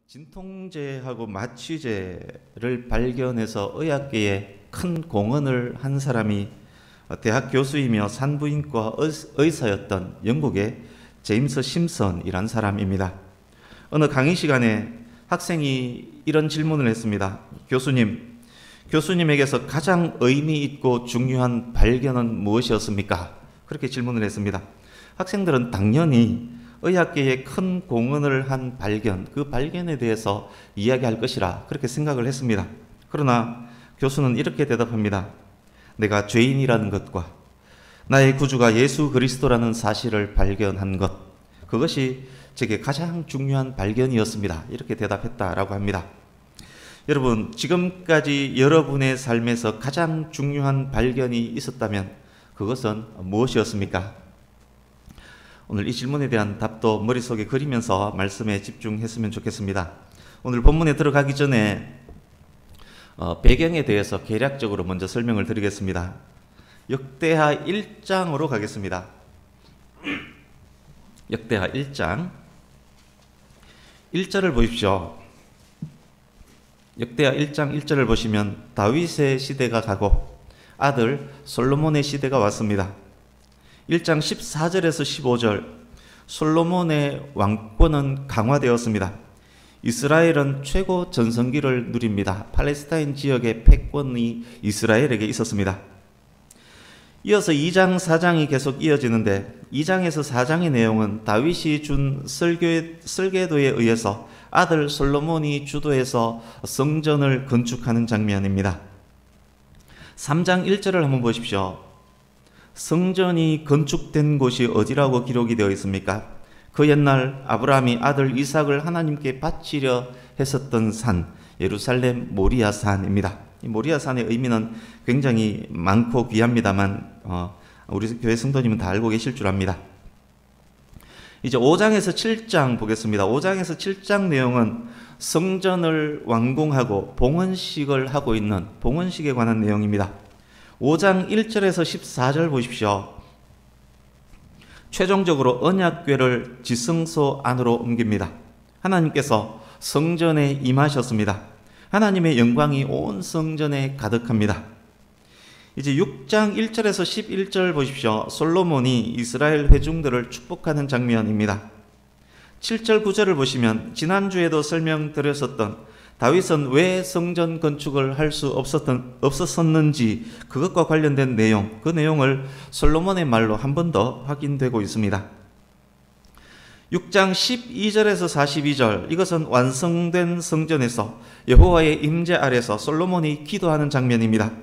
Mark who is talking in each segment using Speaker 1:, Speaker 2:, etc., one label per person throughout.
Speaker 1: 진통제하고 마취제를 발견해서 의학계에 큰 공헌을 한 사람이 대학 교수이며 산부인과 의사였던 영국의 제임스 심슨이란 사람입니다. 어느 강의 시간에 학생이 이런 질문을 했습니다. 교수님에게서 가장 의미 있고 중요한 발견은 무엇이었습니까? 그렇게 질문을 했습니다. 학생들은 당연히 의학계에 큰 공헌을 한 발견, 그 발견에 대해서 이야기할 것이라 그렇게 생각을 했습니다. 그러나 교수는 이렇게 대답합니다. 내가 죄인이라는 것과 나의 구주가 예수 그리스도라는 사실을 발견한 것, 그것이 제게 가장 중요한 발견이었습니다. 이렇게 대답했다라고 합니다. 여러분, 지금까지 여러분의 삶에서 가장 중요한 발견이 있었다면 그것은 무엇이었습니까? 오늘 이 질문에 대한 답도 머릿속에 그리면서 말씀에 집중했으면 좋겠습니다. 오늘 본문에 들어가기 전에 배경에 대해서 개략적으로 먼저 설명을 드리겠습니다. 역대하 1장으로 가겠습니다. 역대하 1장 1절을 보십시오. 역대하 1장 1절을 보시면 다윗의 시대가 가고 아들 솔로몬의 시대가 왔습니다. 1장 14절에서 15절 솔로몬의 왕권은 강화되었습니다. 이스라엘은 최고 전성기를 누립니다. 팔레스타인 지역의 패권이 이스라엘에게 있었습니다. 이어서 2장 4장이 계속 이어지는데 2장에서 4장의 내용은 다윗이 준 설계도에 의해서 아들 솔로몬이 주도해서 성전을 건축하는 장면입니다. 3장 1절을 한번 보십시오. 성전이 건축된 곳이 어디라고 기록이 되어 있습니까? 그 옛날 아브라함이 아들 이삭을 하나님께 바치려 했었던 산, 예루살렘 모리아산입니다. 이 모리아산의 의미는 굉장히 많고 귀합니다만 우리 교회 성도님은 다 알고 계실 줄 압니다. 이제 5장에서 7장 보겠습니다. 5장에서 7장 내용은 성전을 완공하고 봉헌식을 하고 있는 봉헌식에 관한 내용입니다. 5장 1절에서 14절 보십시오. 최종적으로 언약궤를 지성소 안으로 옮깁니다. 하나님께서 성전에 임하셨습니다. 하나님의 영광이 온 성전에 가득합니다. 이제 6장 1절에서 11절 보십시오. 솔로몬이 이스라엘 회중들을 축복하는 장면입니다. 7절 9절을 보시면 지난주에도 설명드렸었던 다윗은 왜 성전 건축을 할 수 없었는지 그것과 관련된 내용, 그 내용을 솔로몬의 말로 한 번 더 확인되고 있습니다. 6장 12절에서 42절 이것은 완성된 성전에서 여호와의 임재 아래서 솔로몬이 기도하는 장면입니다.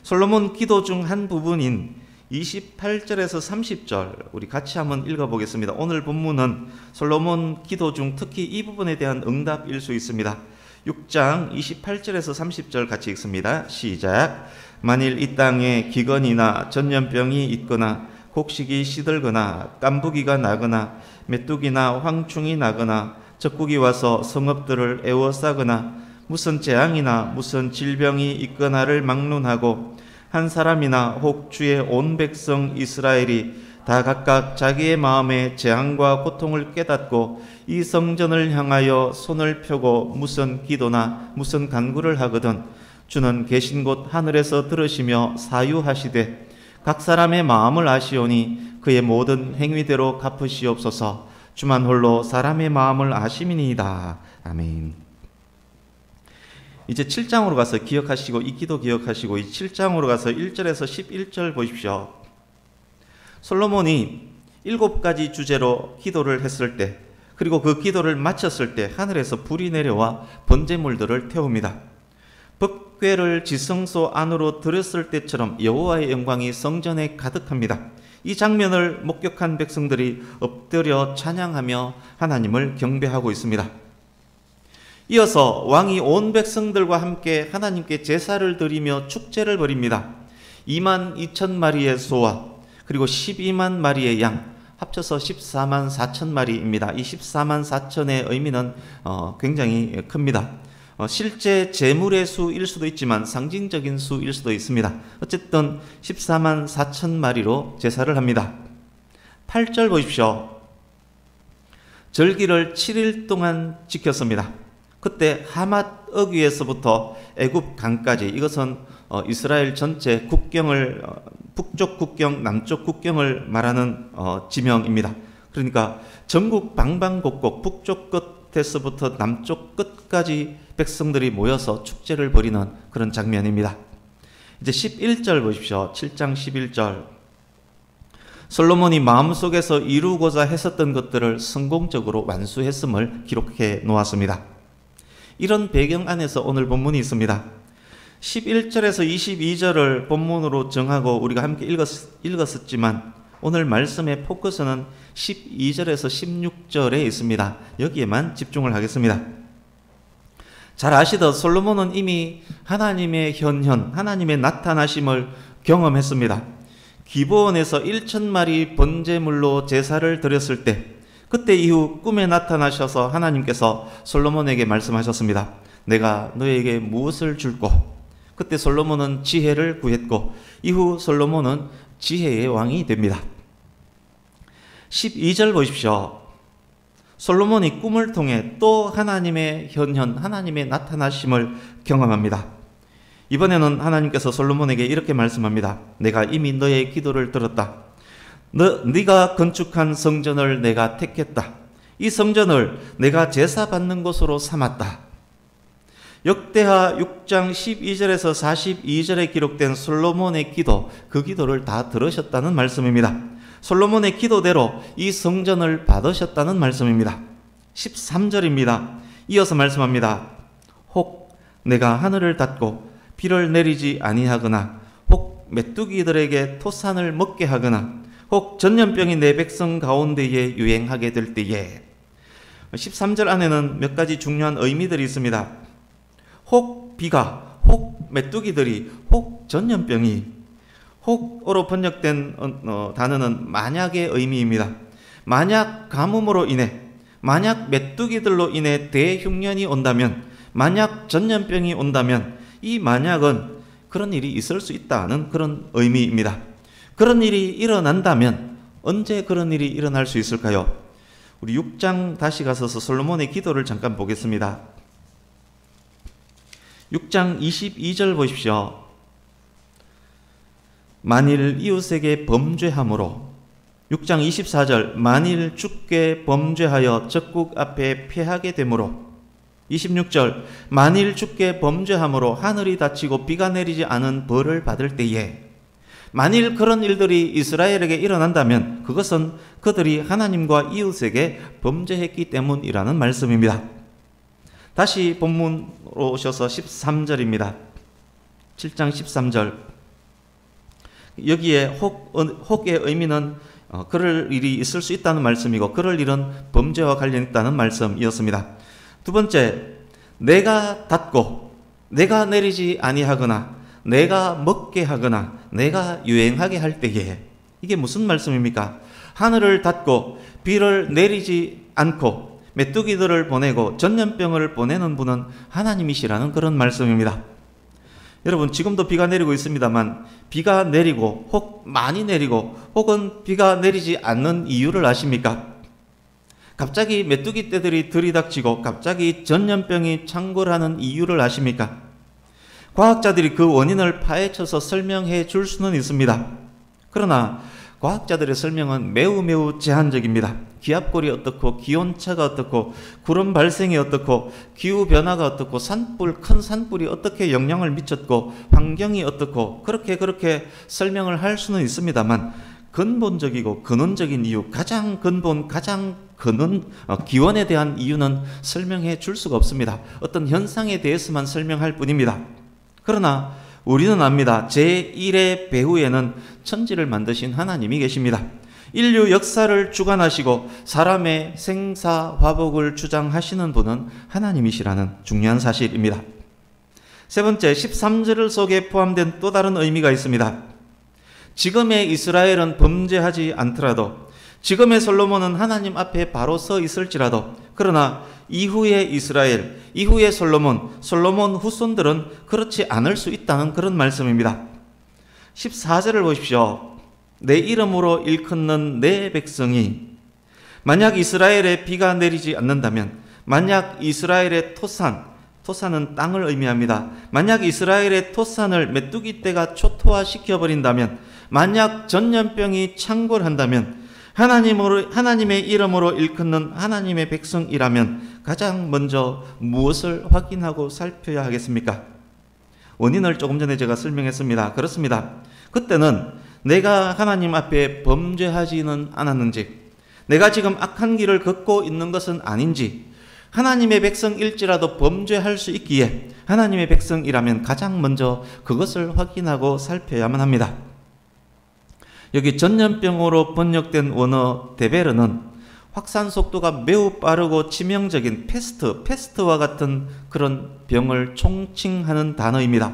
Speaker 1: 솔로몬 기도 중 한 부분인 28절에서 30절 우리 같이 한번 읽어보겠습니다. 오늘 본문은 솔로몬 기도 중 특히 이 부분에 대한 응답일 수 있습니다. 6장 28절에서 30절 같이 읽습니다. 시작. 만일 이 땅에 기근이나 전염병이 있거나 곡식이 시들거나 깐부기가 나거나 메뚜기나 황충이 나거나 적국이 와서 성읍들을 에워싸거나 무슨 재앙이나 무슨 질병이 있거나를 막론하고 한 사람이나 혹 주의 온 백성 이스라엘이 다 각각 자기의 마음의 재앙과 고통을 깨닫고 이 성전을 향하여 손을 펴고 무슨 기도나 무슨 간구를 하거든 주는 계신 곳 하늘에서 들으시며 사유하시되 각 사람의 마음을 아시오니 그의 모든 행위대로 갚으시옵소서. 주만 홀로 사람의 마음을 아심이니이다. 아멘. 이제 7장으로 가서 기억하시고 이 기도 기억하시고 이 7장으로 가서 1절에서 11절 보십시오. 솔로몬이 7가지 주제로 기도를 했을 때 그리고 그 기도를 마쳤을 때 하늘에서 불이 내려와 번제물들을 태웁니다. 법궤를 지성소 안으로 들였을 때처럼 여호와의 영광이 성전에 가득합니다. 이 장면을 목격한 백성들이 엎드려 찬양하며 하나님을 경배하고 있습니다. 이어서 왕이 온 백성들과 함께 하나님께 제사를 드리며 축제를 벌입니다. 22,000마리의 소와 그리고 12만 마리의 양 합쳐서 14만 4천 마리입니다. 이 14만 4천의 의미는 굉장히 큽니다. 실제 제물의 수일 수도 있지만 상징적인 수일 수도 있습니다. 어쨌든 14만 4천 마리로 제사를 합니다. 8절 보십시오. 절기를 7일 동안 지켰습니다. 그때 하맛 어귀에서부터 애굽 강까지, 이것은 이스라엘 전체 국경을, 북쪽 국경, 남쪽 국경을 말하는 지명입니다. 그러니까 전국 방방곡곡 북쪽 끝에서부터 남쪽 끝까지 백성들이 모여서 축제를 벌이는 그런 장면입니다. 이제 11절 보십시오. 7장 11절. 솔로몬이 마음속에서 이루고자 했었던 것들을 성공적으로 완수했음을 기록해 놓았습니다. 이런 배경 안에서 오늘 본문이 있습니다. 11절에서 22절을 본문으로 정하고 우리가 함께 읽었었지만 오늘 말씀의 포커스는 12절에서 16절에 있습니다. 여기에만 집중을 하겠습니다. 잘 아시듯 솔로몬은 이미 하나님의 현현, 하나님의 나타나심을 경험했습니다. 기브온에서 1,000마리 번제물로 제사를 드렸을 때, 그때 이후 꿈에 나타나셔서 하나님께서 솔로몬에게 말씀하셨습니다. 내가 너에게 무엇을 줄꼬? 그때 솔로몬은 지혜를 구했고 이후 솔로몬은 지혜의 왕이 됩니다. 12절 보십시오. 솔로몬이 꿈을 통해 또 하나님의 현현, 하나님의 나타나심을 경험합니다. 이번에는 하나님께서 솔로몬에게 이렇게 말씀합니다. 내가 이미 너의 기도를 들었다. 네가 건축한 성전을 내가 택했다. 이 성전을 내가 제사 받는 곳으로 삼았다. 역대하 6장 12절에서 42절에 기록된 솔로몬의 기도, 그 기도를 다 들으셨다는 말씀입니다. 솔로몬의 기도대로 이 성전을 받으셨다는 말씀입니다. 13절입니다. 이어서 말씀합니다. 혹 내가 하늘을 닫고 비를 내리지 아니하거나, 혹 메뚜기들에게 토산을 먹게 하거나, 혹 전염병이 내 백성 가운데에 유행하게 될 때에. 13절 안에는 몇 가지 중요한 의미들이 있습니다. 혹 비가, 혹 메뚜기들이, 혹 전염병이. 혹으로 번역된 단어는 만약의 의미입니다. 만약 가뭄으로 인해, 만약 메뚜기들로 인해 대흉년이 온다면, 만약 전염병이 온다면, 이 만약은 그런 일이 있을 수 있다는 그런 의미입니다. 그런 일이 일어난다면 언제 그런 일이 일어날 수 있을까요? 우리 6장 다시 가서서 솔로몬의 기도를 잠깐 보겠습니다. 6장 22절 보십시오. 만일 이웃에게 범죄함으로. 6장 24절 만일 주께 범죄하여 적국 앞에 패하게 되므로. 26절 만일 주께 범죄함으로 하늘이 닫히고 비가 내리지 않은 벌을 받을 때에. 만일 그런 일들이 이스라엘에게 일어난다면 그것은 그들이 하나님과 이웃에게 범죄했기 때문이라는 말씀입니다. 다시 본문으로 오셔서 13절입니다. 7장 13절. 여기에 혹의 의미는 그럴 일이 있을 수 있다는 말씀이고, 그럴 일은 범죄와 관련 있다는 말씀이었습니다. 두 번째, 내가 닫고 내가 내리지 아니하거나 내가 먹게 하거나 내가 유행하게 할 때에. 이게 무슨 말씀입니까? 하늘을 닫고 비를 내리지 않고 메뚜기들을 보내고 전염병을 보내는 분은 하나님이시라는 그런 말씀입니다. 여러분, 지금도 비가 내리고 있습니다만 비가 내리고 혹 많이 내리고 혹은 비가 내리지 않는 이유를 아십니까? 갑자기 메뚜기 떼들이 들이닥치고 갑자기 전염병이 창궐하는 이유를 아십니까? 과학자들이 그 원인을 파헤쳐서 설명해 줄 수는 있습니다. 그러나 과학자들의 설명은 매우 제한적입니다. 기압골이 어떻고 기온차가 어떻고 구름 발생이 어떻고 기후변화가 어떻고 큰 산불이 어떻게 영향을 미쳤고 환경이 어떻고 그렇게 설명을 할 수는 있습니다만, 근본적이고 근원적인 이유, 가장 기원에 대한 이유는 설명해 줄 수가 없습니다. 어떤 현상에 대해서만 설명할 뿐입니다. 그러나 우리는 압니다. 제1의 배후에는 천지를 만드신 하나님이 계십니다. 인류 역사를 주관하시고 사람의 생사화복을 주장하시는 분은 하나님이시라는 중요한 사실입니다. 세 번째, 13절 속에 포함된 또 다른 의미가 있습니다. 지금의 이스라엘은 범죄하지 않더라도, 지금의 솔로몬은 하나님 앞에 바로 서 있을지라도, 그러나 이후의 이스라엘, 이후의 솔로몬 후손들은 그렇지 않을 수 있다는 그런 말씀입니다. 14절을 보십시오. 내 이름으로 일컫는 내 백성이. 만약 이스라엘에 비가 내리지 않는다면, 만약 이스라엘의 토산은 땅을 의미합니다. 만약 이스라엘의 토산을 메뚜기 떼가 초토화시켜버린다면, 만약 전염병이 창궐한다면, 하나님의 이름으로 일컫는 하나님의 백성이라면 가장 먼저 무엇을 확인하고 살펴야 하겠습니까? 원인을 조금 전에 제가 설명했습니다. 그렇습니다. 그때는 내가 하나님 앞에 범죄하지는 않았는지, 내가 지금 악한 길을 걷고 있는 것은 아닌지, 하나님의 백성일지라도 범죄할 수 있기에 하나님의 백성이라면 가장 먼저 그것을 확인하고 살펴야만 합니다. 여기 전염병으로 번역된 원어 데베르는 확산 속도가 매우 빠르고 치명적인 페스트와 같은 그런 병을 총칭하는 단어입니다.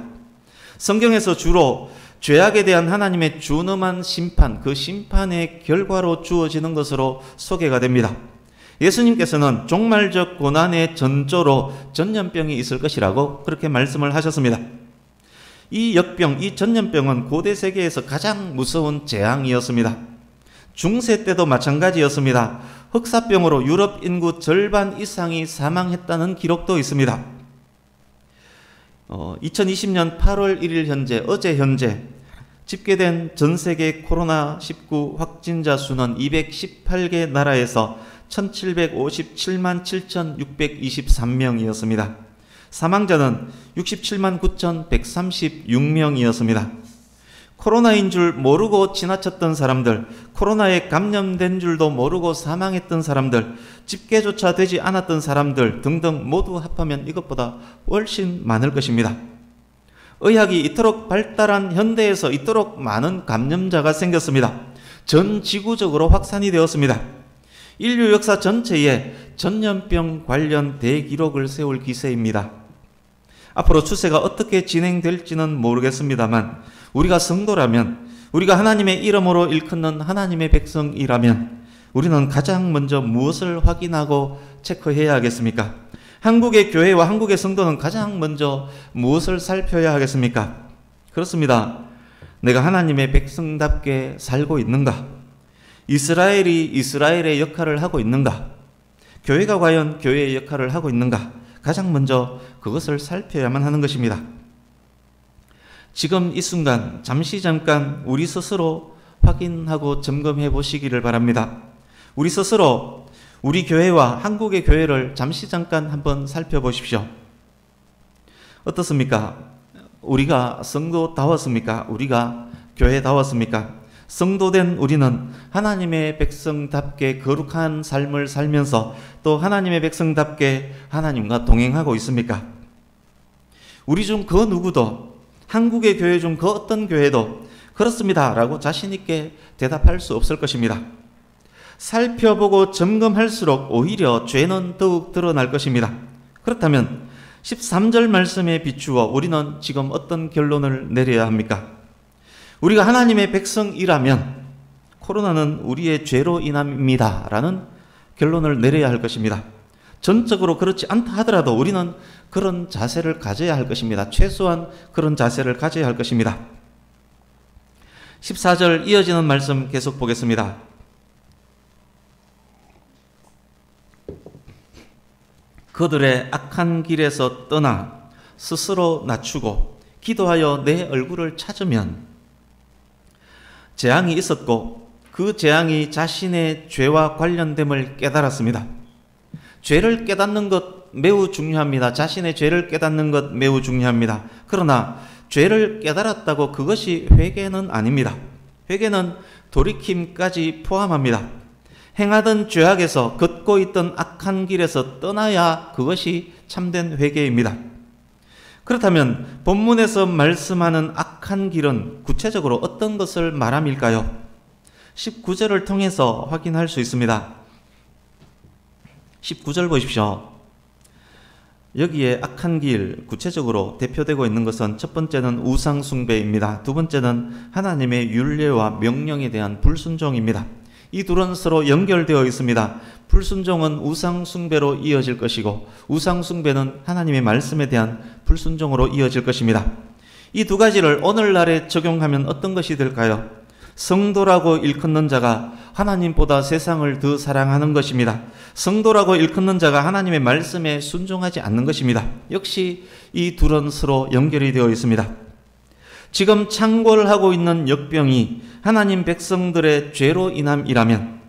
Speaker 1: 성경에서 주로 죄악에 대한 하나님의 준엄한 심판, 그 심판의 결과로 주어지는 것으로 소개가 됩니다. 예수님께서는 종말적 고난의 전조로 전염병이 있을 것이라고 그렇게 말씀을 하셨습니다. 이 역병, 이 전염병은 고대 세계에서 가장 무서운 재앙이었습니다. 중세 때도 마찬가지였습니다. 흑사병으로 유럽 인구 절반 이상이 사망했다는 기록도 있습니다. 2020년 8월 1일 현재, 어제 현재 집계된 전 세계 코로나19 확진자 수는 218개 나라에서 1757만 7623명이었습니다. 사망자는 67만 9136명이었습니다. 코로나인 줄 모르고 지나쳤던 사람들, 코로나에 감염된 줄도 모르고 사망했던 사람들, 집계조차 되지 않았던 사람들 등등 모두 합하면 이것보다 훨씬 많을 것입니다. 의학이 이토록 발달한 현대에서 이토록 많은 감염자가 생겼습니다. 전 지구적으로 확산이 되었습니다. 인류 역사 전체에 전염병 관련 대기록을 세울 기세입니다. 앞으로 추세가 어떻게 진행될지는 모르겠습니다만, 우리가 성도라면, 우리가 하나님의 이름으로 일컫는 하나님의 백성이라면 우리는 가장 먼저 무엇을 확인하고 체크해야 하겠습니까? 한국의 교회와 한국의 성도는 가장 먼저 무엇을 살펴야 하겠습니까? 그렇습니다. 내가 하나님의 백성답게 살고 있는가? 이스라엘이 이스라엘의 역할을 하고 있는가? 교회가 과연 교회의 역할을 하고 있는가? 가장 먼저 그것을 살펴야만 하는 것입니다. 지금 이 순간 잠깐 우리 스스로 확인하고 점검해 보시기를 바랍니다. 우리 스스로 우리 교회와 한국의 교회를 잠깐 한번 살펴보십시오. 어떻습니까? 우리가 성도다웠습니까? 우리가 교회다웠습니까? 성도된 우리는 하나님의 백성답게 거룩한 삶을 살면서 또 하나님의 백성답게 하나님과 동행하고 있습니까? 우리 중 그 누구도, 한국의 교회 중 그 어떤 교회도 그렇습니다 라고 자신 있게 대답할 수 없을 것입니다. 살펴보고 점검할수록 오히려 죄는 더욱 드러날 것입니다. 그렇다면 13절 말씀에 비추어 우리는 지금 어떤 결론을 내려야 합니까? 우리가 하나님의 백성이라면 코로나는 우리의 죄로 인함입니다 라는 결론을 내려야 할 것입니다. 전적으로 그렇지 않다 하더라도 우리는 그런 자세를 가져야 할 것입니다. 최소한 그런 자세를 가져야 할 것입니다. 14절 이어지는 말씀 계속 보겠습니다. 그들의 악한 길에서 떠나 스스로 낮추고 기도하여 내 얼굴을 찾으면, 재앙이 있었고 그 재앙이 자신의 죄와 관련됨을 깨달았습니다. 죄를 깨닫는 것 매우 중요합니다. 자신의 죄를 깨닫는 것 매우 중요합니다. 그러나 죄를 깨달았다고 그것이 회개는 아닙니다. 회개는 돌이킴까지 포함합니다. 행하던 죄악에서, 걷고 있던 악한 길에서 떠나야 그것이 참된 회개입니다. 그렇다면 본문에서 말씀하는 악한 길은 구체적으로 어떤 것을 말함일까요? 19절을 통해서 확인할 수 있습니다. 19절 보십시오. 여기에 악한 길 구체적으로 대표되고 있는 것은 첫 번째는 우상 숭배입니다. 두 번째는 하나님의 율례와 명령에 대한 불순종입니다. 이 둘은 서로 연결되어 있습니다. 불순종은 우상 숭배로 이어질 것이고 우상 숭배는 하나님의 말씀에 대한 불순종으로 이어질 것입니다. 이 두 가지를 오늘날에 적용하면 어떤 것이 될까요? 성도라고 일컫는 자가 하나님보다 세상을 더 사랑하는 것입니다. 성도라고 일컫는 자가 하나님의 말씀에 순종하지 않는 것입니다. 역시 이 둘은 서로 연결이 되어 있습니다. 지금 창궐하고 있는 역병이 하나님 백성들의 죄로 인함이라면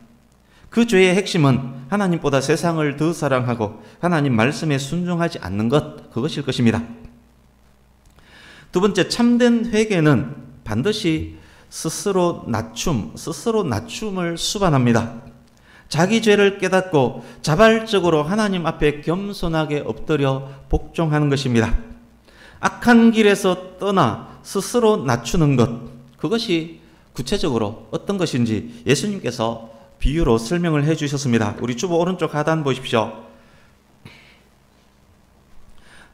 Speaker 1: 그 죄의 핵심은 하나님보다 세상을 더 사랑하고 하나님 말씀에 순종하지 않는 것, 그것일 것입니다. 두 번째, 참된 회개는 반드시 스스로 낮춤을 수반합니다. 자기 죄를 깨닫고 자발적으로 하나님 앞에 겸손하게 엎드려 복종하는 것입니다. 악한 길에서 떠나 스스로 낮추는 것, 그것이 구체적으로 어떤 것인지 예수님께서 비유로 설명을 해 주셨습니다. 우리 주보 오른쪽 하단 보십시오.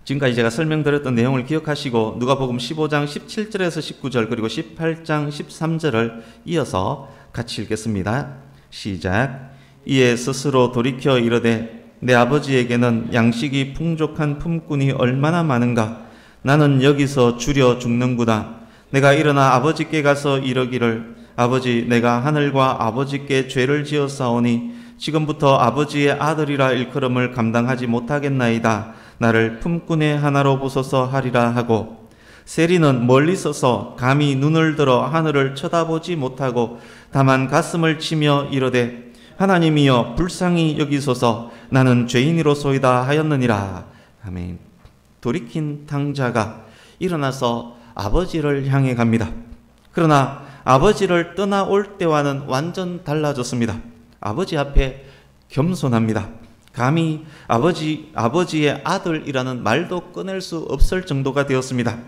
Speaker 1: 지금까지 제가 설명드렸던 내용을 기억하시고 누가복음 15장 17절에서 19절 그리고 18장 13절을 이어서 같이 읽겠습니다. 시작. 이에 스스로 돌이켜 이르되 내 아버지에게는 양식이 풍족한 품꾼이 얼마나 많은가. 나는 여기서 줄여 죽는구나. 내가 일어나 아버지께 가서 이르기를 아버지, 내가 하늘과 아버지께 죄를 지었사오니 지금부터 아버지의 아들이라 일컬음을 감당하지 못하겠나이다. 나를 품꾼의 하나로 보소서 하리라 하고, 세리는 멀리 서서 감히 눈을 들어 하늘을 쳐다보지 못하고 다만 가슴을 치며 이르되 하나님이여 불쌍히 여기소서, 나는 죄인이로소이다 하였느니라. 아멘. 돌이킨 탕자가 일어나서 아버지를 향해 갑니다. 그러나 아버지를 떠나올 때와는 완전 달라졌습니다. 아버지 앞에 겸손합니다. 감히 아버지의 아들이라는 말도 꺼낼 수 없을 정도가 되었습니다.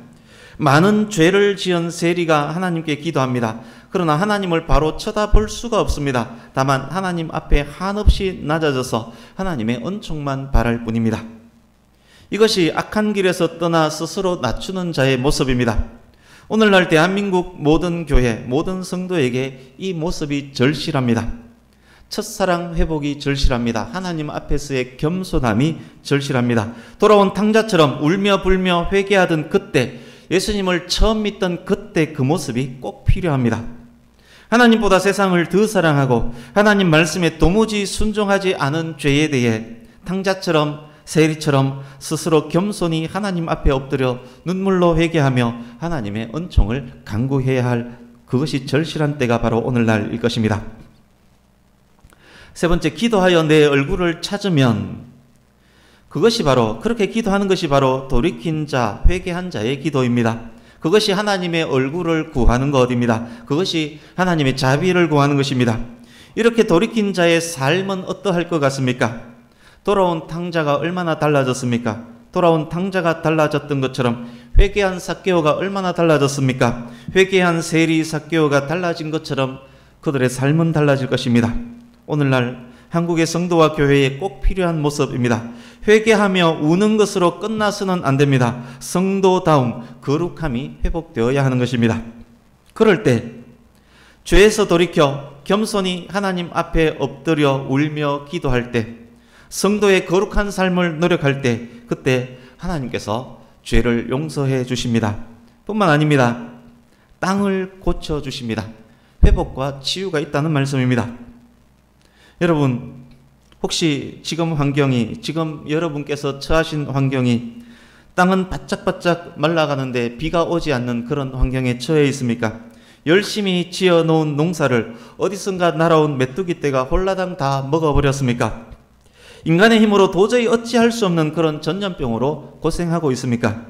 Speaker 1: 많은 죄를 지은 세리가 하나님께 기도합니다. 그러나 하나님을 바로 쳐다볼 수가 없습니다. 다만 하나님 앞에 한없이 낮아져서 하나님의 은총만 바랄 뿐입니다. 이것이 악한 길에서 떠나 스스로 낮추는 자의 모습입니다. 오늘날 대한민국 모든 교회, 모든 성도에게 이 모습이 절실합니다. 첫사랑 회복이 절실합니다. 하나님 앞에서의 겸손함이 절실합니다. 돌아온 탕자처럼 울며 불며 회개하던 그때, 예수님을 처음 믿던 그때 그 모습이 꼭 필요합니다. 하나님보다 세상을 더 사랑하고 하나님 말씀에 도무지 순종하지 않은 죄에 대해 탕자처럼 세리처럼 스스로 겸손히 하나님 앞에 엎드려 눈물로 회개하며 하나님의 은총을 간구해야 할, 그것이 절실한 때가 바로 오늘날일 것입니다. 세 번째, 기도하여 내 얼굴을 찾으면, 그것이 바로, 그렇게 기도하는 것이 바로 돌이킨 자, 회개한 자의 기도입니다. 그것이 하나님의 얼굴을 구하는 것입니다. 그것이 하나님의 자비를 구하는 것입니다. 이렇게 돌이킨 자의 삶은 어떠할 것 같습니까? 돌아온 탕자가 얼마나 달라졌습니까? 돌아온 탕자가 달라졌던 것처럼 회개한 삭개오가 얼마나 달라졌습니까? 회개한 세리 삭개오가 달라진 것처럼 그들의 삶은 달라질 것입니다. 오늘날 한국의 성도와 교회에 꼭 필요한 모습입니다. 회개하며 우는 것으로 끝나서는 안 됩니다. 성도다움, 거룩함이 회복되어야 하는 것입니다. 그럴 때 죄에서 돌이켜 겸손히 하나님 앞에 엎드려 울며 기도할 때, 성도의 거룩한 삶을 노력할 때, 그때 하나님께서 죄를 용서해 주십니다. 뿐만 아닙니다. 땅을 고쳐 주십니다. 회복과 치유가 있다는 말씀입니다. 여러분, 혹시 지금 여러분께서 처하신 환경이 땅은 바짝바짝 말라가는데 비가 오지 않는 그런 환경에 처해 있습니까? 열심히 지어놓은 농사를 어디선가 날아온 메뚜기떼가 홀라당 다 먹어버렸습니까? 인간의 힘으로 도저히 어찌할 수 없는 그런 전염병으로 고생하고 있습니까?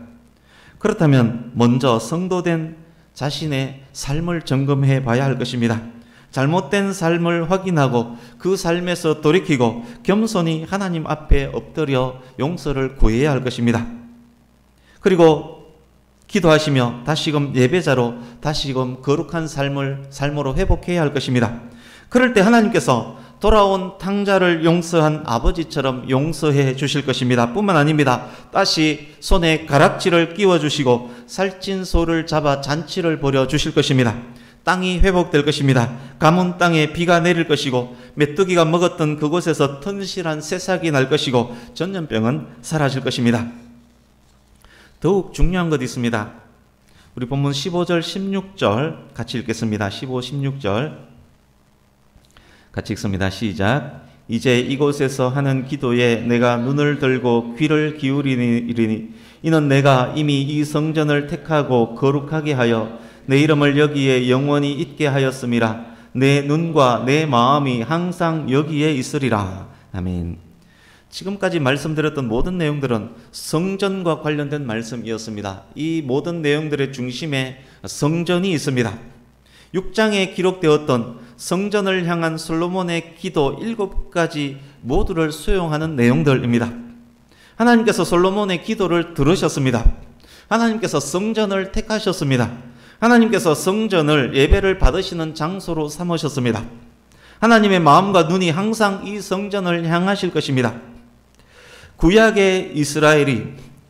Speaker 1: 그렇다면 먼저 성도된 자신의 삶을 점검해 봐야 할 것입니다. 잘못된 삶을 확인하고 그 삶에서 돌이키고 겸손히 하나님 앞에 엎드려 용서를 구해야 할 것입니다. 그리고 기도하시며 다시금 예배자로 다시금 거룩한 삶으로 회복해야 할 것입니다. 그럴 때 하나님께서 돌아온 탕자를 용서한 아버지처럼 용서해 주실 것입니다. 뿐만 아닙니다. 다시 손에 가락지를 끼워주시고 살찐 소를 잡아 잔치를 벌여 주실 것입니다. 땅이 회복될 것입니다. 가문 땅에 비가 내릴 것이고 메뚜기가 먹었던 그곳에서 튼실한 새싹이 날 것이고 전염병은 사라질 것입니다. 더욱 중요한 것이 있습니다. 우리 본문 15절, 16절 같이 읽겠습니다. 15, 16절 같이 읽습니다. 시작. 이제 이곳에서 하는 기도에 내가 눈을 들고 귀를 기울이니 이는 내가 이미 이 성전을 택하고 거룩하게 하여 내 이름을 여기에 영원히 있게 하였음이라. 내 눈과 내 마음이 항상 여기에 있으리라. 아멘. 지금까지 말씀드렸던 모든 내용들은 성전과 관련된 말씀이었습니다. 이 모든 내용들의 중심에 성전이 있습니다. 6장에 기록되었던 성전을 향한 솔로몬의 기도 7가지 모두를 수용하는 내용들입니다. 하나님께서 솔로몬의 기도를 들으셨습니다. 하나님께서 성전을 택하셨습니다. 하나님께서 성전을 예배를 받으시는 장소로 삼으셨습니다. 하나님의 마음과 눈이 항상 이 성전을 향하실 것입니다. 구약의 이스라엘이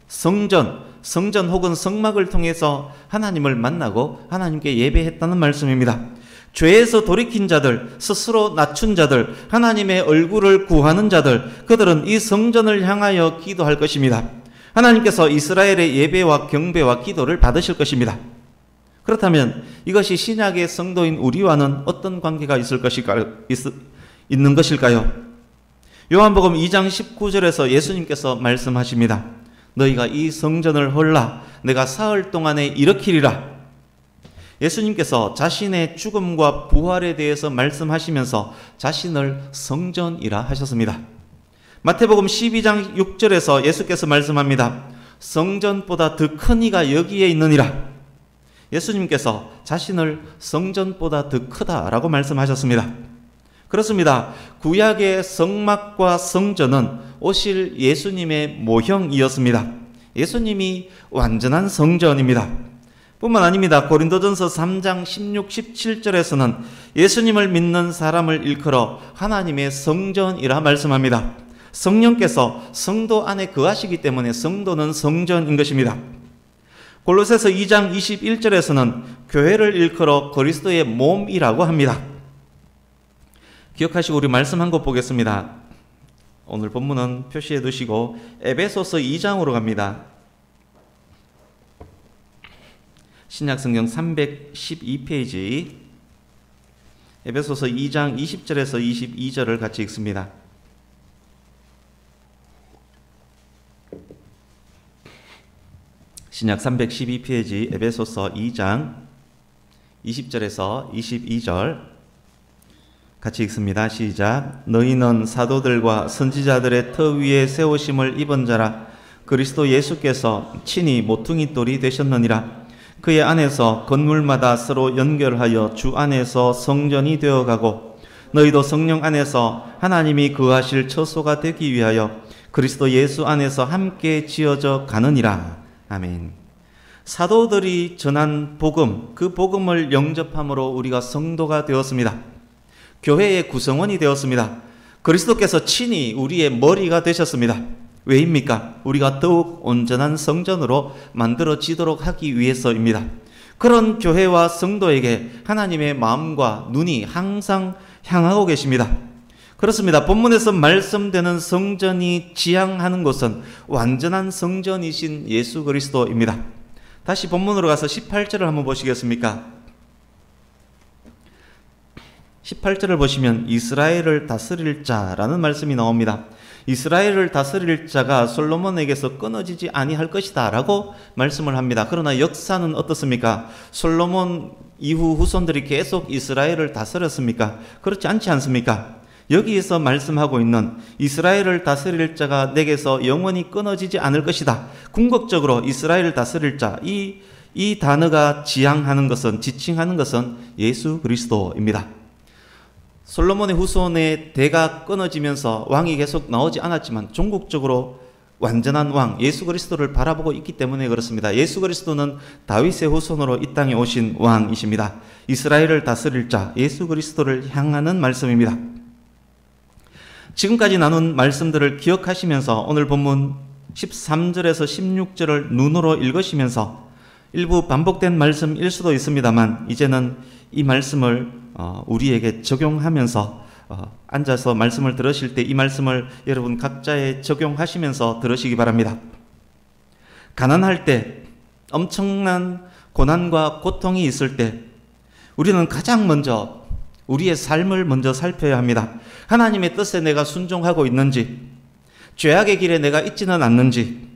Speaker 1: 성전 혹은 성막을 통해서 하나님을 만나고 하나님께 예배했다는 말씀입니다. 죄에서 돌이킨 자들, 스스로 낮춘 자들, 하나님의 얼굴을 구하는 자들, 그들은 이 성전을 향하여 기도할 것입니다. 하나님께서 이스라엘의 예배와 경배와 기도를 받으실 것입니다. 그렇다면 이것이 신약의 성도인 우리와는 어떤 관계가 있는 것일까요? 요한복음 2장 19절에서 예수님께서 말씀하십니다. 너희가 이 성전을 헐라 내가 사흘 동안에 일으키리라. 예수님께서 자신의 죽음과 부활에 대해서 말씀하시면서 자신을 성전이라 하셨습니다. 마태복음 12장 6절에서 예수께서 말씀합니다. 성전보다 더 큰 이가 여기에 있느니라. 예수님께서 자신을 성전보다 더 크다라고 말씀하셨습니다. 그렇습니다. 구약의 성막과 성전은 오실 예수님의 모형이었습니다. 예수님이 완전한 성전입니다. 뿐만 아닙니다. 고린도전서 3장 16, 17절에서는 예수님을 믿는 사람을 일컬어 하나님의 성전이라 말씀합니다. 성령께서 성도 안에 거하시기 때문에 성도는 성전인 것입니다. 골로새서 2장 21절에서는 교회를 일컬어 그리스도의 몸이라고 합니다. 기억하시고 우리 말씀 한 것 보겠습니다. 오늘 본문은 표시해 두시고 에베소서 2장으로 갑니다. 신약성경 312페이지 에베소서 2장 20절에서 22절을 같이 읽습니다. 신약 312페이지 에베소서 2장 20절에서 22절 같이 읽습니다. 시작. 너희는 사도들과 선지자들의 터 위에 세우심을 입은 자라. 그리스도 예수께서 친히 모퉁이 돌이 되셨느니라. 그의 안에서 건물마다 서로 연결하여 주 안에서 성전이 되어가고 너희도 성령 안에서 하나님이 거하실 처소가 되기 위하여 그리스도 예수 안에서 함께 지어져 가느니라. 아멘. 사도들이 전한 복음, 그 복음을 영접함으로 우리가 성도가 되었습니다. 교회의 구성원이 되었습니다. 그리스도께서 친히 우리의 머리가 되셨습니다. 왜입니까? 우리가 더욱 온전한 성전으로 만들어지도록 하기 위해서입니다. 그런 교회와 성도에게 하나님의 마음과 눈이 항상 향하고 계십니다. 그렇습니다. 본문에서 말씀되는 성전이 지향하는 곳은 완전한 성전이신 예수 그리스도입니다. 다시 본문으로 가서 18절을 한번 보시겠습니까? 18절을 보시면 이스라엘을 다스릴 자라는 말씀이 나옵니다. 이스라엘을 다스릴 자가 솔로몬에게서 끊어지지 아니할 것이다 라고 말씀을 합니다. 그러나 역사는 어떻습니까? 솔로몬 이후 후손들이 계속 이스라엘을 다스렸습니까? 그렇지 않지 않습니까? 여기에서 말씀하고 있는 이스라엘을 다스릴 자가 내게서 영원히 끊어지지 않을 것이다. 궁극적으로 이스라엘을 다스릴 자, 이 단어가 지향하는 것은, 지칭하는 것은 예수 그리스도입니다. 솔로몬의 후손의 대가 끊어지면서 왕이 계속 나오지 않았지만 종국적으로 완전한 왕 예수 그리스도를 바라보고 있기 때문에 그렇습니다. 예수 그리스도는 다윗의 후손으로 이 땅에 오신 왕이십니다. 이스라엘을 다스릴 자 예수 그리스도를 향하는 말씀입니다. 지금까지 나눈 말씀들을 기억하시면서 오늘 본문 13절에서 16절을 눈으로 읽으시면서 일부 반복된 말씀일 수도 있습니다만 이제는 이 말씀을 우리에게 적용하면서 앉아서 말씀을 들으실 때 이 말씀을 여러분 각자에 적용하시면서 들으시기 바랍니다. 가난할 때 엄청난 고난과 고통이 있을 때 우리는 가장 먼저 우리의 삶을 먼저 살펴야 합니다. 하나님의 뜻에 내가 순종하고 있는지, 죄악의 길에 내가 있지는 않는지.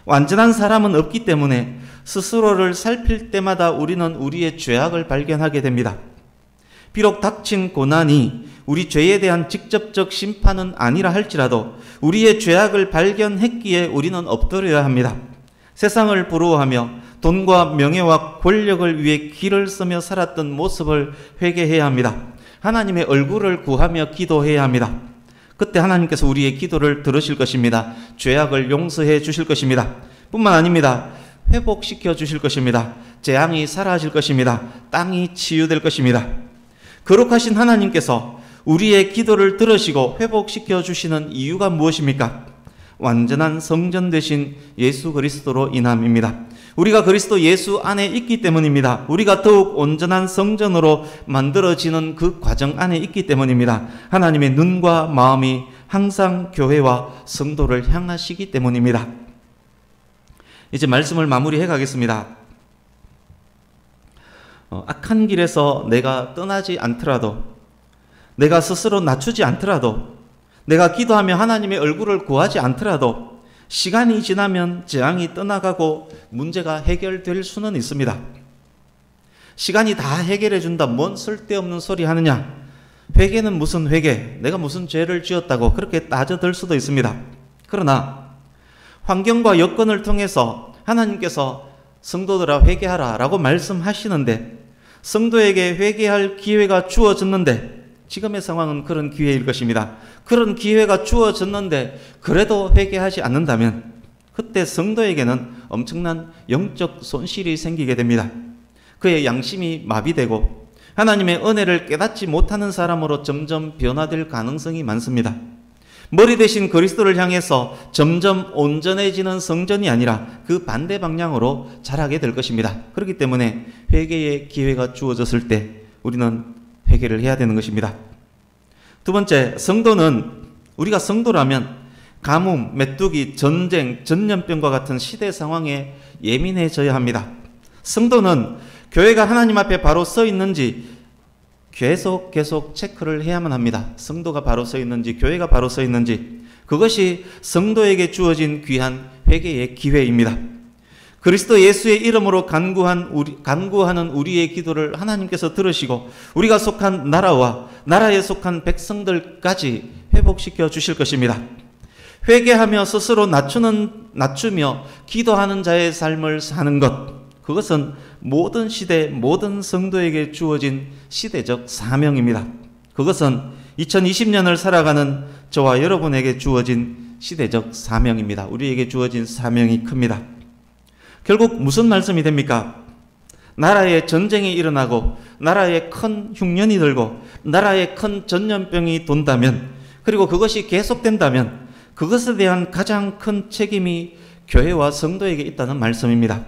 Speaker 1: 완전한 사람은 없기 때문에 스스로를 살필 때마다 우리는 우리의 죄악을 발견하게 됩니다. 비록 닥친 고난이 우리 죄에 대한 직접적 심판은 아니라 할지라도 우리의 죄악을 발견했기에 우리는 엎드려야 합니다. 세상을 부러워하며 돈과 명예와 권력을 위해 길을 쓰며 살았던 모습을 회개해야 합니다. 하나님의 얼굴을 구하며 기도해야 합니다. 그때 하나님께서 우리의 기도를 들으실 것입니다. 죄악을 용서해 주실 것입니다. 뿐만 아닙니다. 회복시켜 주실 것입니다. 재앙이 사라질 것입니다. 땅이 치유될 것입니다. 거룩하신 하나님께서 우리의 기도를 들으시고 회복시켜 주시는 이유가 무엇입니까? 완전한 성전 되신 예수 그리스도로 인함입니다. 우리가 그리스도 예수 안에 있기 때문입니다. 우리가 더욱 온전한 성전으로 만들어지는 그 과정 안에 있기 때문입니다. 하나님의 눈과 마음이 항상 교회와 성도를 향하시기 때문입니다. 이제 말씀을 마무리해 가겠습니다. 악한 길에서 내가 떠나지 않더라도, 내가 스스로 낮추지 않더라도, 내가 기도하며 하나님의 얼굴을 구하지 않더라도 시간이 지나면 재앙이 떠나가고 문제가 해결될 수는 있습니다. 시간이 다 해결해 준다. 뭔 쓸데없는 소리 하느냐. 회개는 무슨 회개, 내가 무슨 죄를 지었다고 그렇게 따져들 수도 있습니다. 그러나 환경과 여건을 통해서 하나님께서 성도들아 회개하라 라고 말씀하시는데, 성도에게 회개할 기회가 주어졌는데, 지금의 상황은 그런 기회일 것입니다. 그런 기회가 주어졌는데 그래도 회개하지 않는다면 그때 성도에게는 엄청난 영적 손실이 생기게 됩니다. 그의 양심이 마비되고 하나님의 은혜를 깨닫지 못하는 사람으로 점점 변화될 가능성이 많습니다. 머리 대신 그리스도를 향해서 점점 온전해지는 성전이 아니라 그 반대 방향으로 자라게 될 것입니다. 그렇기 때문에 회개의 기회가 주어졌을 때 우리는 회개를 해야 되는 것입니다. 두 번째, 성도는, 우리가 성도라면 가뭄, 메뚜기, 전쟁, 전염병과 같은 시대 상황에 예민해져야 합니다. 성도는 교회가 하나님 앞에 바로 서 있는지 계속 체크를 해야만 합니다. 성도가 바로 서 있는지, 교회가 바로 서 있는지. 그것이 성도에게 주어진 귀한 회개의 기회입니다. 그리스도 예수의 이름으로 간구하는 우리의 기도를 하나님께서 들으시고 우리가 속한 나라와 나라에 속한 백성들까지 회복시켜 주실 것입니다. 회개하며 스스로 낮추며 기도하는 자의 삶을 사는 것, 그것은 모든 시대 모든 성도에게 주어진 시대적 사명입니다. 그것은 2020년을 살아가는 저와 여러분에게 주어진 시대적 사명입니다. 우리에게 주어진 사명이 큽니다. 결국 무슨 말씀이 됩니까? 나라에 전쟁이 일어나고 나라에 큰 흉년이 들고 나라에 큰 전염병이 돈다면, 그리고 그것이 계속된다면 그것에 대한 가장 큰 책임이 교회와 성도에게 있다는 말씀입니다.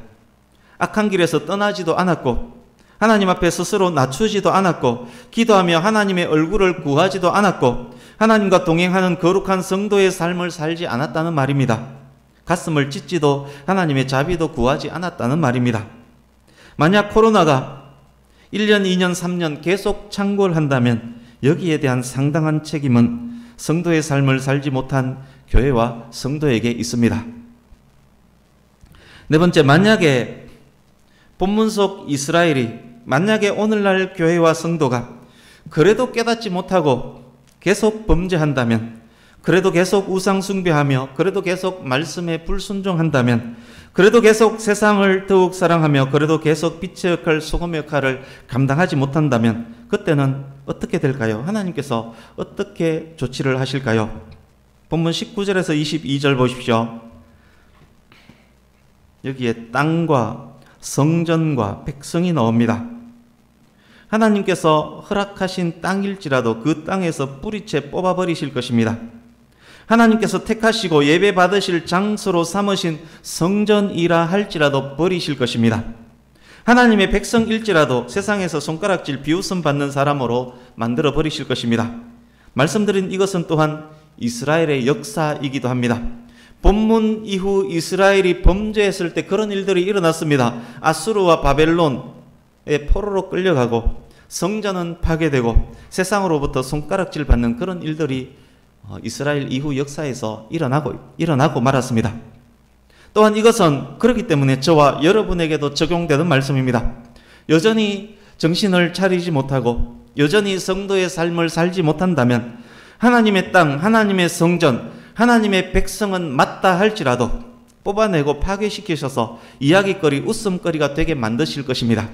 Speaker 1: 악한 길에서 떠나지도 않았고 하나님 앞에 스스로 낮추지도 않았고 기도하며 하나님의 얼굴을 구하지도 않았고 하나님과 동행하는 거룩한 성도의 삶을 살지 않았다는 말입니다. 가슴을 찢지도 하나님의 자비도 구하지 않았다는 말입니다. 만약 코로나가 1년, 2년, 3년 계속 창궐 한다면 여기에 대한 상당한 책임은 성도의 삶을 살지 못한 교회와 성도에게 있습니다. 네 번째, 만약에 본문 속 이스라엘이, 만약에 오늘날 교회와 성도가 그래도 깨닫지 못하고 계속 범죄한다면, 그래도 계속 우상 숭배하며, 그래도 계속 말씀에 불순종한다면, 그래도 계속 세상을 더욱 사랑하며, 그래도 계속 빛의 역할, 소금의 역할을 감당하지 못한다면 그때는 어떻게 될까요? 하나님께서 어떻게 조치를 하실까요? 본문 19절에서 22절 보십시오. 여기에 땅과 성전과 백성이 나옵니다. 하나님께서 허락하신 땅일지라도 그 땅에서 뿌리채 뽑아버리실 것입니다. 하나님께서 택하시고 예배 받으실 장소로 삼으신 성전이라 할지라도 버리실 것입니다. 하나님의 백성일지라도 세상에서 손가락질 비웃음 받는 사람으로 만들어 버리실 것입니다. 말씀드린 이것은 또한 이스라엘의 역사이기도 합니다. 본문 이후 이스라엘이 범죄했을 때 그런 일들이 일어났습니다. 아수르와 바벨론의 포로로 끌려가고 성전은 파괴되고 세상으로부터 손가락질 받는 그런 일들이 이스라엘 이후 역사에서 일어나고 말았습니다. 또한 이것은 그렇기 때문에 저와 여러분에게도 적용되는 말씀입니다. 여전히 정신을 차리지 못하고 여전히 성도의 삶을 살지 못한다면 하나님의 땅, 하나님의 성전, 하나님의 백성은 맞다 할지라도 뽑아내고 파괴시키셔서 이야기거리, 웃음거리가 되게 만드실 것입니다.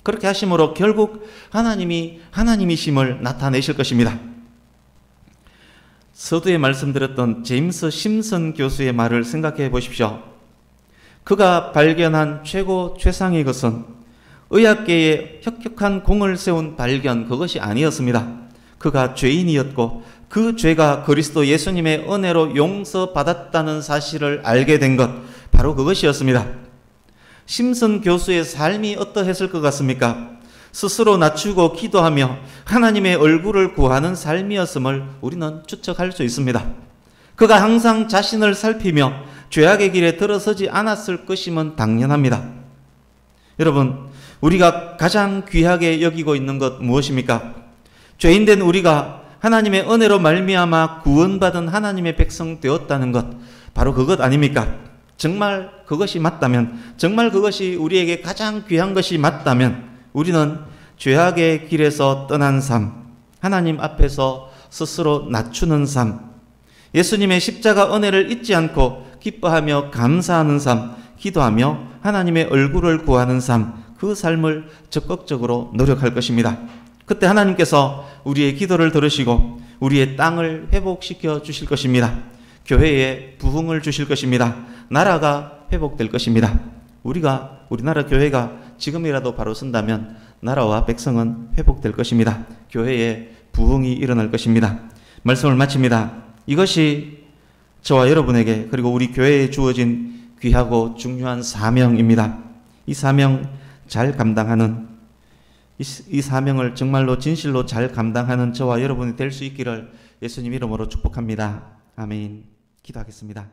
Speaker 1: 그렇게 하심으로 결국 하나님이 하나님이심을 나타내실 것입니다. 서두에 말씀드렸던 제임스 심슨 교수의 말을 생각해 보십시오. 그가 발견한 최상의 것은 의학계에 혁혁한 공을 세운 발견, 그것이 아니었습니다. 그가 죄인이었고 그 죄가 그리스도 예수님의 은혜로 용서받았다는 사실을 알게 된 것, 바로 그것이었습니다. 심슨 교수의 삶이 어떠했을 것 같습니까? 스스로 낮추고 기도하며 하나님의 얼굴을 구하는 삶이었음을 우리는 추측할 수 있습니다. 그가 항상 자신을 살피며 죄악의 길에 들어서지 않았을 것임은 당연합니다. 여러분, 우리가 가장 귀하게 여기고 있는 것 무엇입니까? 죄인된 우리가 하나님의 은혜로 말미암아 구원받은 하나님의 백성 되었다는 것, 바로 그것 아닙니까? 정말 그것이 맞다면, 정말 그것이 우리에게 가장 귀한 것이 맞다면 우리는 죄악의 길에서 떠난 삶, 하나님 앞에서 스스로 낮추는 삶, 예수님의 십자가 은혜를 잊지 않고 기뻐하며 감사하는 삶, 기도하며 하나님의 얼굴을 구하는 삶, 그 삶을 적극적으로 노력할 것입니다. 그때 하나님께서 우리의 기도를 들으시고 우리의 땅을 회복시켜 주실 것입니다. 교회에 부흥을 주실 것입니다. 나라가 회복될 것입니다. 우리나라 교회가 지금이라도 바로 선다면 나라와 백성은 회복될 것입니다. 교회에 부흥이 일어날 것입니다. 말씀을 마칩니다. 이것이 저와 여러분에게 그리고 우리 교회에 주어진 귀하고 중요한 사명입니다. 이 사명 잘 감당하는, 이 사명을 정말로 진실로 잘 감당하는 저와 여러분이 될 수 있기를 예수님 이름으로 축복합니다. 아멘. 기도하겠습니다.